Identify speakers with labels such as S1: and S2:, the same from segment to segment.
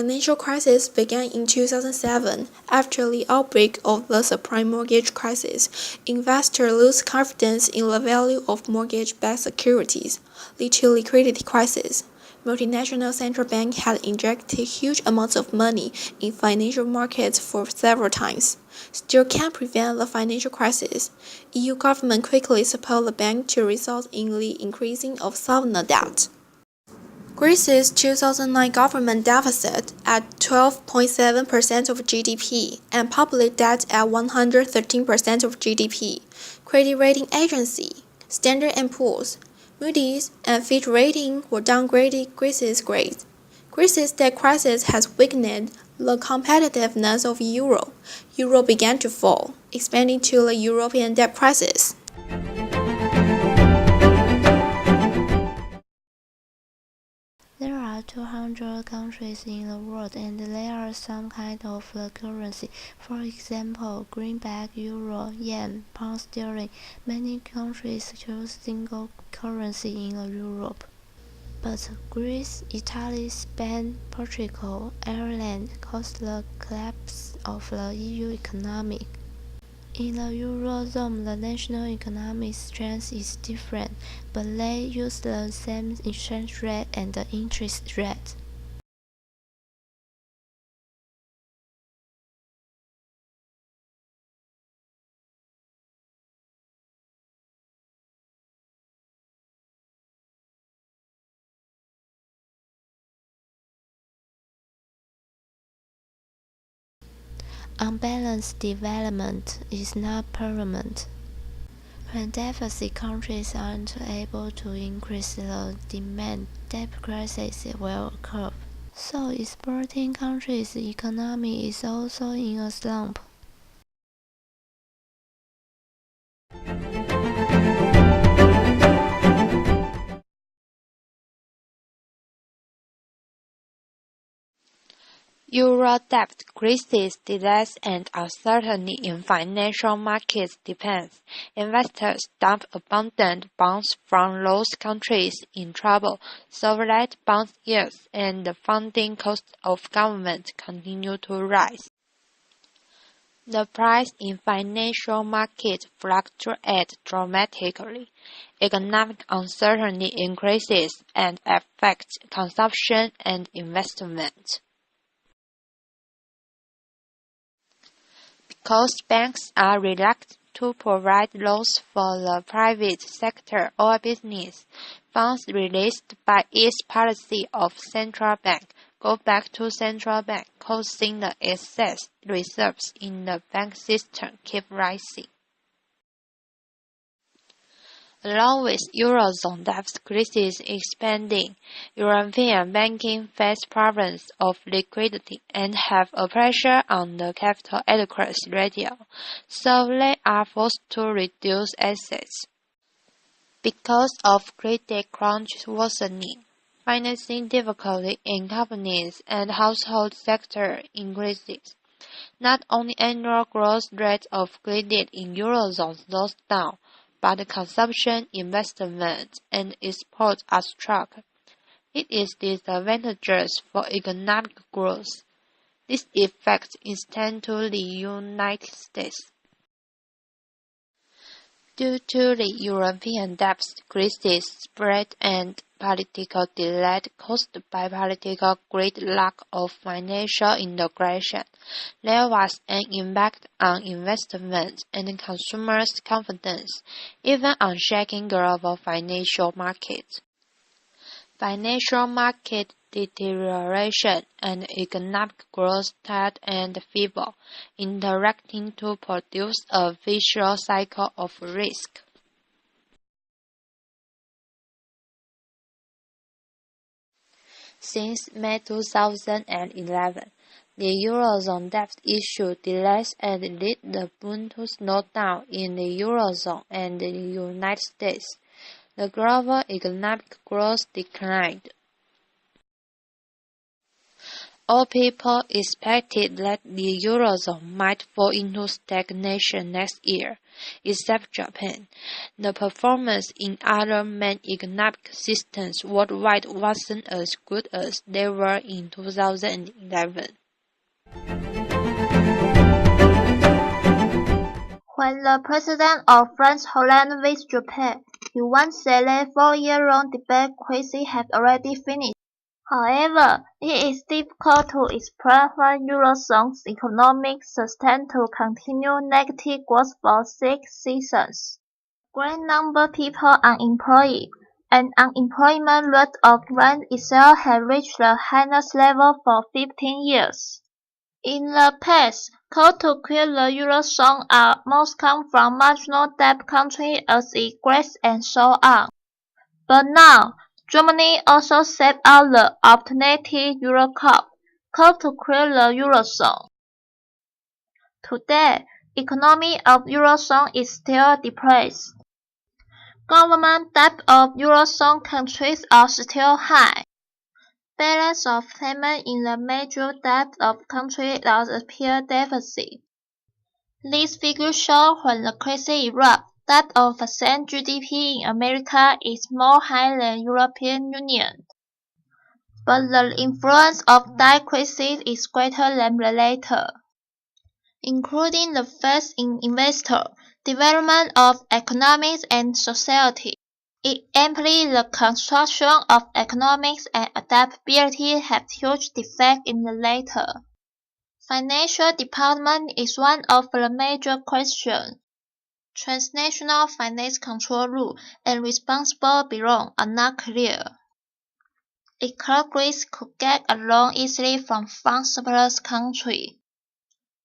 S1: financial crisis began in 2007. After the outbreak of the subprime mortgage crisis, investors lose confidence in the value of mortgage-backed securities, leading to liquidity crisis. Multinational central banks had injected huge amounts of money in financial markets for several times. Still can't prevent the financial crisis. EU government quickly support the bank to result in the increasing of sovereign debt. Greece's 2009 government deficit at 12.7% of GDP and public debt at 113% of GDP. Credit rating agency, Standard & Poor's, Moody's, and Fitch Ratings were downgraded Greece's grade. Greece's debt crisis has weakened the competitiveness of euro. Euro began to fall, expanding to the European debt crisis.
S2: There are 200 countries in the world and there are some kind of the currency. For example, greenback, euro, yen, pound sterling. Many countries choose single currency in Europe. But Greece, Italy, Spain, Portugal, Ireland caused the collapse of the EU economy. In the Eurozone, the national economic strength is different, but they use the same exchange rate and the interest rate. Unbalanced development is not permanent. When deficit countries aren't able to increase the demand, debt crisis will occur. So exporting countries' economy is also in a slump.
S3: Euro debt crisis, delays and uncertainty in financial markets depends. Investors dump abundant bonds from those countries in trouble, so that bond yields and the funding costs of government continue to rise. The price in financial markets fluctuates dramatically. Economic uncertainty increases and affects consumption and investment. Because banks are reluctant to provide loans for the private sector or business, funds released by its policy of central bank go back to central bank, causing the excess reserves in the bank system keep rising. Along with Eurozone debt crisis expanding, European banking face problems of liquidity and have a pressure on the capital adequacy ratio, so they are forced to reduce assets. Because of credit crunch worsening, financing difficulty in companies and household sector increases. Not only annual growth rate of credit in Eurozone slows down, but consumption, investment, and export are struck. It is disadvantageous for economic growth. This effect extends to the United States. Due to the European debt crisis spread and political delay caused by political gridlock of financial integration, there was an impact on investment and consumers' confidence, even on shaking global financial markets. Financial market deterioration and economic growth tight and feeble, interacting to produce a vicious cycle of risk. Since May 2011, the Eurozone debt issue delays and led the boom to slow down in the Eurozone and the United States. The global economic growth declined. All people expected that the Eurozone might fall into stagnation next year, except Japan. The performance in other main economic systems worldwide wasn't as good as they were in 2011.
S4: When the president of France Hollande visited Japan, he once said that 4-year-long debt crisis had already finished. However, it is difficult to explain why Eurozone's economic sustained to continue negative growth for 6 seasons. Great number of people unemployed, and unemployment rate of France itself had reached the highest level for 15 years. In the past, calls to quit the Eurozone are most come from marginal debt countries as Greece and so on. But now, Germany also set out the alternative Eurocop, called to quit the Eurozone. Today, economy of Eurozone is still depressed. Government debt of Eurozone countries are still high. Balance of payment in the major debt of countries does appear deficit. These figures show when the crisis erupts, that of percent GDP in America is more high than European Union. But the influence of that crisis is greater than the latter, including the first in investor, development of economics and society. It implies the construction of economics and adaptability have huge defects in the latter. Financial department is one of the major questions. Transnational finance control rules and responsible belong are not clear. Economies could get a loan easily from fund surplus country.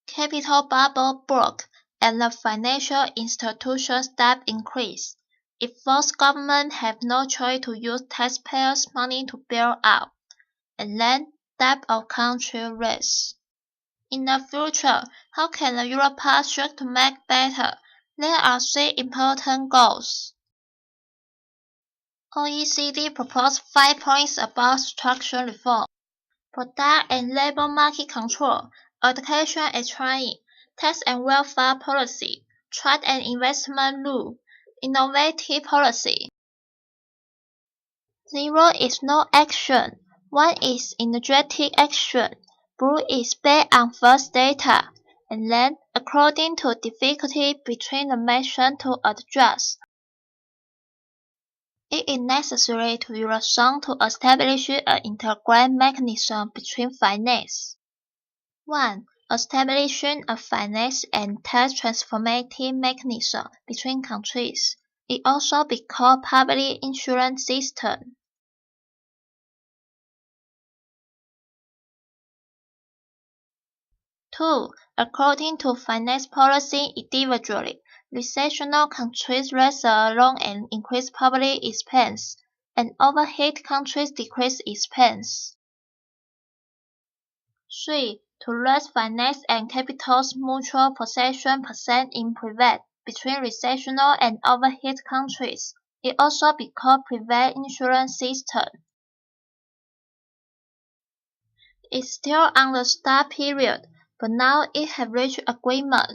S4: Capital bubble broke and the financial institutions' debt increased. It forced government have no choice to use taxpayers' money to bail out, and then debt of country raise. In the future, how can the Europe strive to make better? There are 3 important goals. OECD proposed 5 points about structural reform: product and labor market control, education and training, tax and welfare policy, trade and investment rule, innovative policy. 0 is no action. 1 is energetic action. Blue is based on first data, and then according to difficulty between the nations to adjust. It is necessary to Eurozone to establish an integrated mechanism between finance. 1. Establishing a finance and tax transformative mechanism between countries. It also be called public insurance system. 2. According to finance policy individually, recessional countries raise a loan and increase public expense, and overheated countries decrease expense. 3. To raise finance and capital's mutual possession percent in private between recessional and overheated countries. It also be called private insurance system. It's still on the start period, but now it has reached agreement.